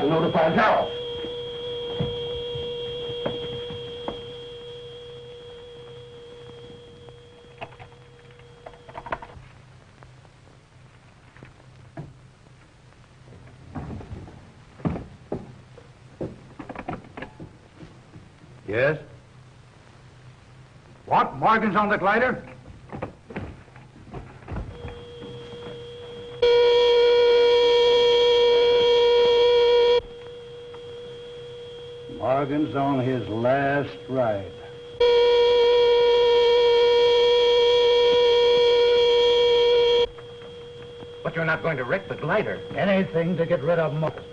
I'll notify Harold. Yes? What? Morgan's on the glider? Morgan's on his last ride. But you're not going to wreck the glider. Anything to get rid of Morgan.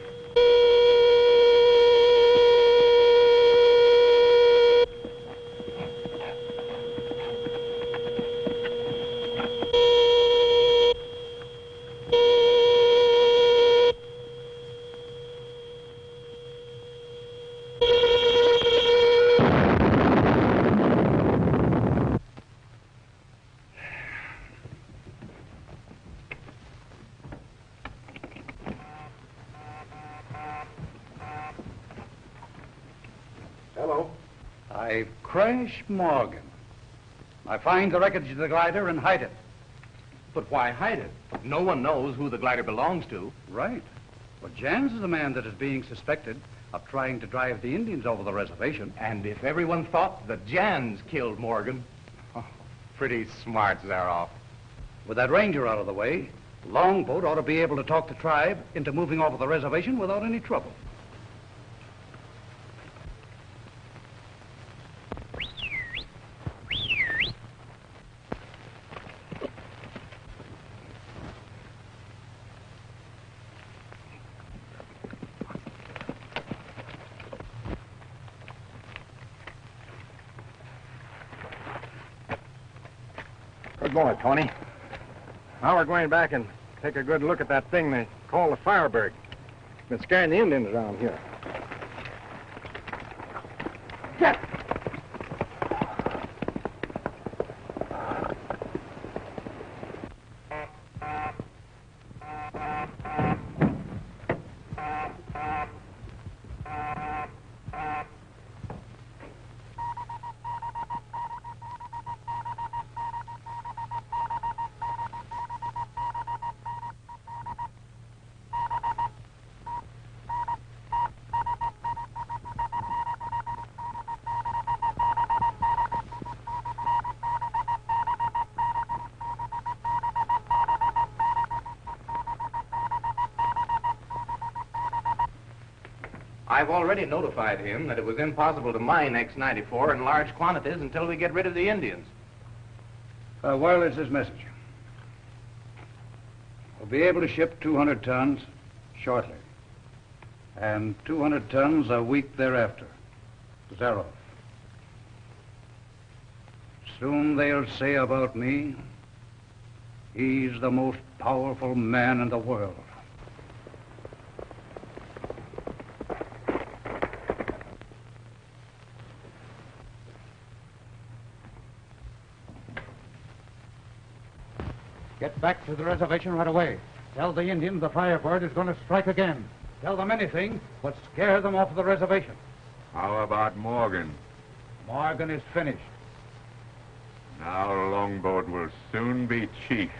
Hello. I've crashed Morgan. I find the wreckage of the glider and hide it. But why hide it? No one knows who the glider belongs to. Right. But Jans is the man that is being suspected of trying to drive the Indians over the reservation. And if everyone thought that Jans killed Morgan, pretty smart, Zaroff. With that ranger out of the way, Longboat ought to be able to talk the tribe into moving off of the reservation without any trouble. Good boy, Tony. Now we're going back and take a good look at that thing they call the Firebird. It's been scaring the Indians around here. Get! I've already notified him that it was impossible to mine X-94 in large quantities until we get rid of the Indians. Wireless this message. We'll be able to ship 200 tons shortly. And 200 tons a week thereafter. Zaroff. Soon they'll say about me, he's the most powerful man in the world. Get back to the reservation right away. Tell the Indians the Firebird is going to strike again. Tell them anything, but scare them off the reservation. How about Morgan? Morgan is finished. Now Longboat will soon be chief.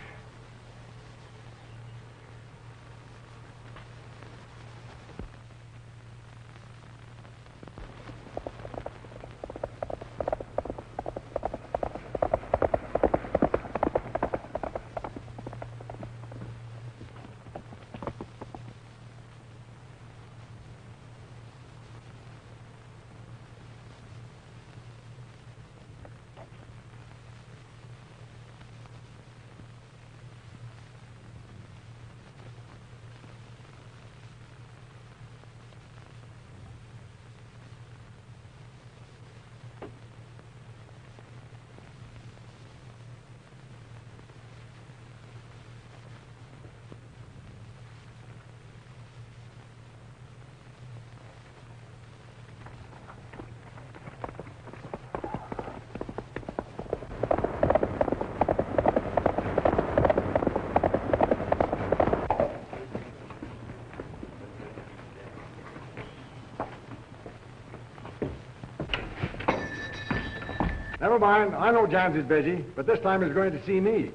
Never mind. I know Johns is busy, but this time he's going to see me.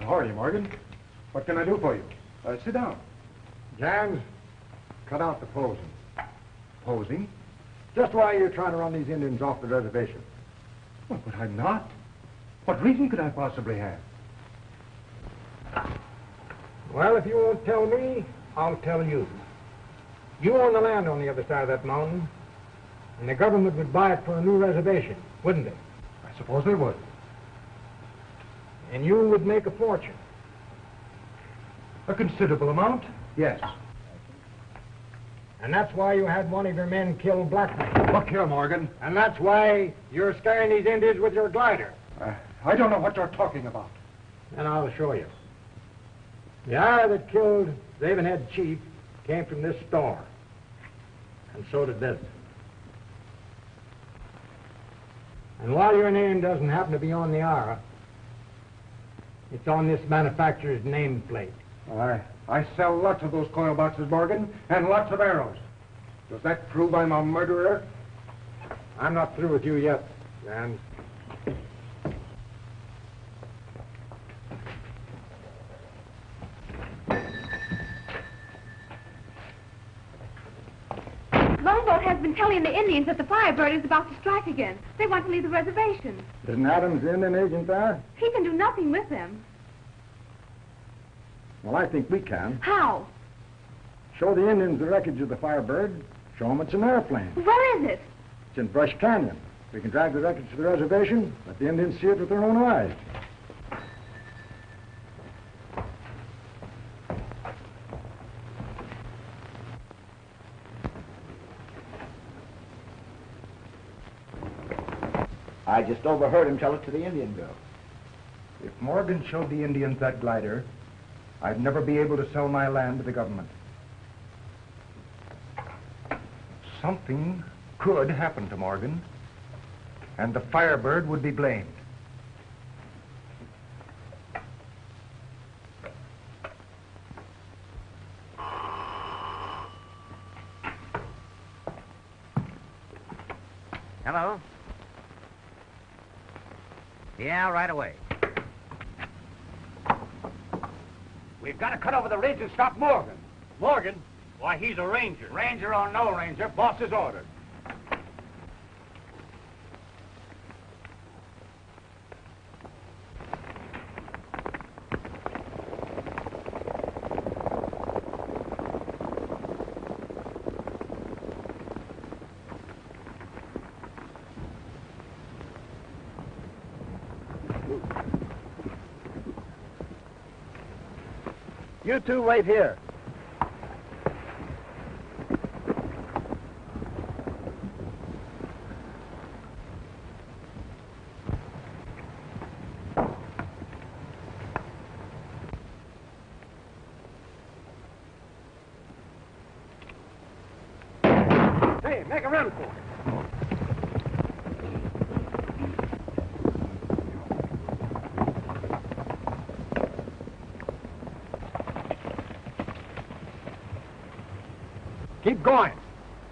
How are you, Morgan? What can I do for you? Sit down. Johns, cut out the posing. Posing? Just why are you trying to run these Indians off the reservation? Well, but I'm not. What reason could I possibly have? Well, if you won't tell me, I'll tell you. You own the land on the other side of that mountain, and the government would buy it for a new reservation, wouldn't they? I suppose they would. And you would make a fortune. A considerable amount? Yes. And that's why you had one of your men killed Blackman. Look here, Morgan. And that's why you're scaring these Indians with your glider. I don't know what you're talking about. And I'll show you. The hour that killed Ravenhead Chief came from this store. And so did this. And while your name doesn't happen to be on the hour, it's on this manufacturer's nameplate. I sell lots of those coil boxes, Morgan, and lots of arrows. Does that prove I'm a murderer? I'm not through with you yet, Jan. Longboat has been telling the Indians that the Firebird is about to strike again. They want to leave the reservation. Isn't Adams the Indian agent there? He can do nothing with them. Well, I think we can. How? Show the Indians the wreckage of the Firebird. Show them it's an airplane. Where is it? It's in Brush Canyon. We can drag the wreckage to the reservation, let the Indians see it with their own eyes. I just overheard him tell it to the Indian girl. If Morgan showed the Indians that glider, I'd never be able to sell my land to the government. Something could happen to Morgan, and the Firebird would be blamed. Hello? Yeah, right away. We've got to cut over the ridge and stop Morgan. Morgan? Why, he's a ranger. Ranger or no ranger, boss is ordered. You two wait here. Hey, make a run for it. Keep going.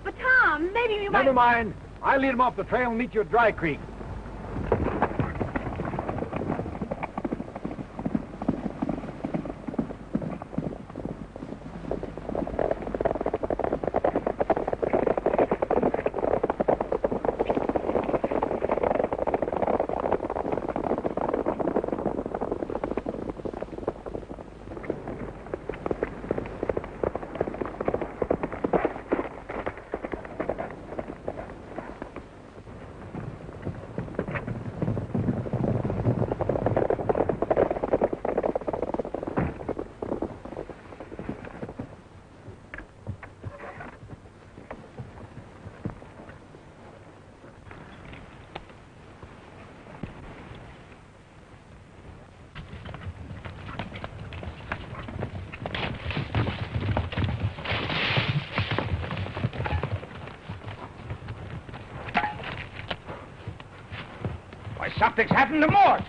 But, Tom, maybe you might... Never mind. I'll lead him off the trail and meet you at Dry Creek. Something's happened to Mort.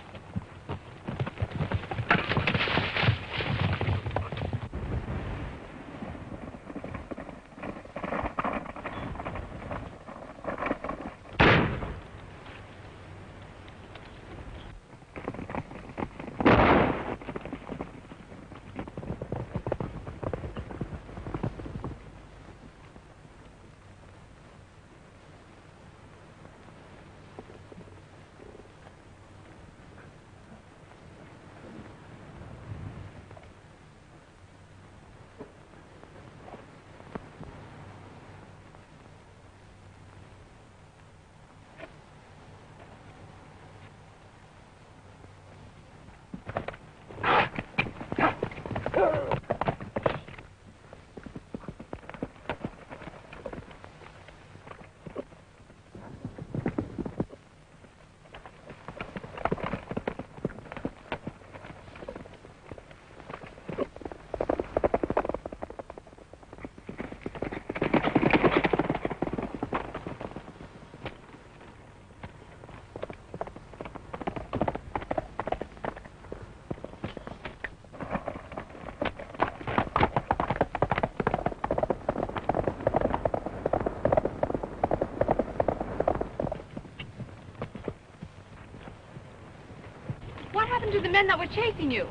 happened to the men that were chasing you?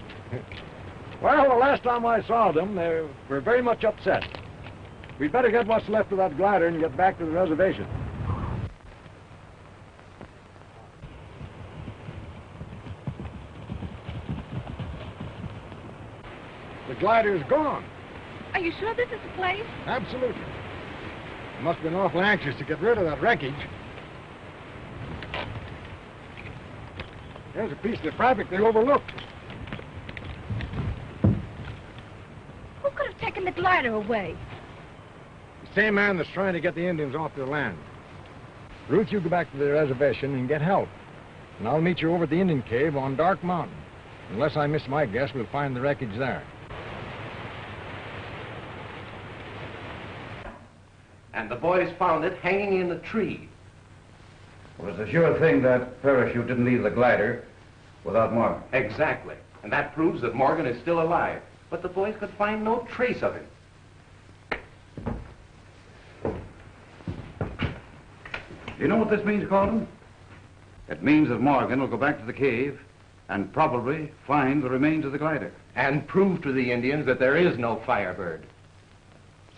Well, the last time I saw them, they were very much upset. We'd better get what's left of that glider and get back to the reservation. The glider's gone. Are you sure this is the place? Absolutely. They must have been awful anxious to get rid of that wreckage. There's a piece of traffic they overlooked. Who could have taken the glider away? The same man that's trying to get the Indians off their land. Ruth, you go back to the reservation and get help. And I'll meet you over at the Indian cave on Dark Mountain. Unless I miss my guess, we'll find the wreckage there. And the boys found it hanging in a tree. It was a sure thing that parachute didn't leave the glider without Morgan. Exactly. And that proves that Morgan is still alive. But the boys could find no trace of him. You know what this means, Colton? It means that Morgan will go back to the cave and probably find the remains of the glider. And prove to the Indians that there is no Firebird.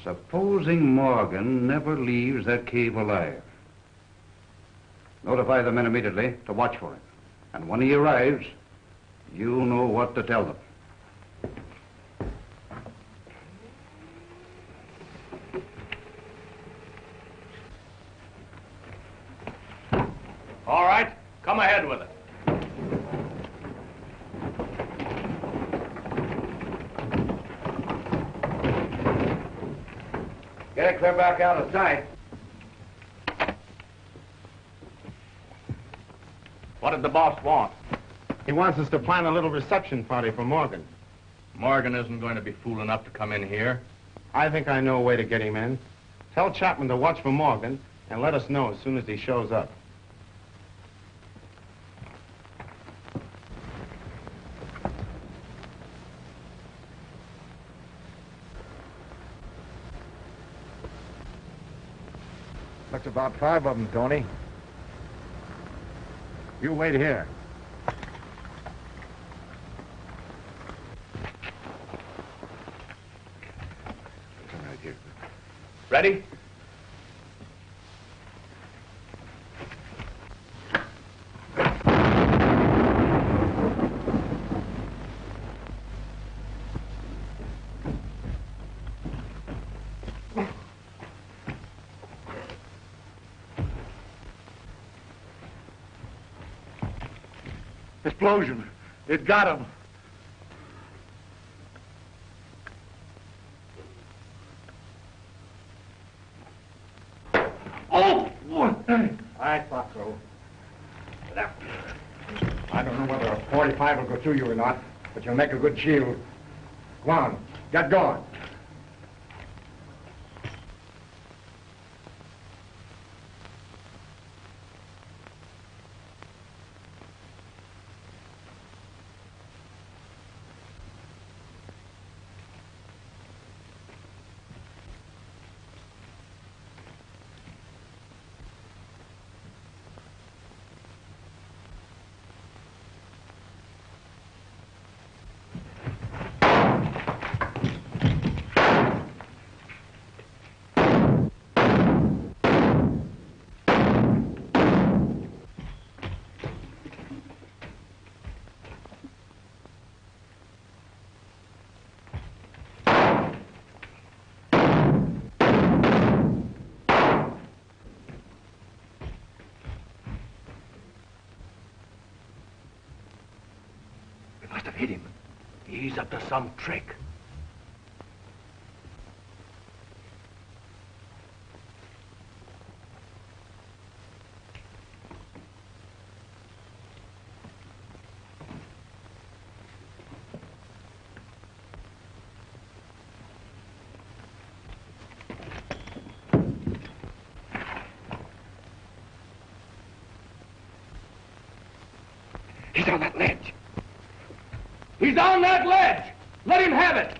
Supposing Morgan never leaves that cave alive. Notify the men immediately to watch for him. And when he arrives, you'll know what to tell them. All right, come ahead with it. Get it clear back out of sight. What did the boss want? He wants us to plan a little reception party for Morgan. Morgan isn't going to be fool enough to come in here. I think I know a way to get him in. Tell Chapman to watch for Morgan and let us know as soon as he shows up. Looks about 5 of them, Tony. You wait here. Ready? Explosion. It got him. Oh! I thought so. I don't know whether a 45 will go through you or not, but you'll make a good shield. Come on, get going. Must have hit him. He's up to some trick. He's on that ledge. He's on that ledge! Let him have it!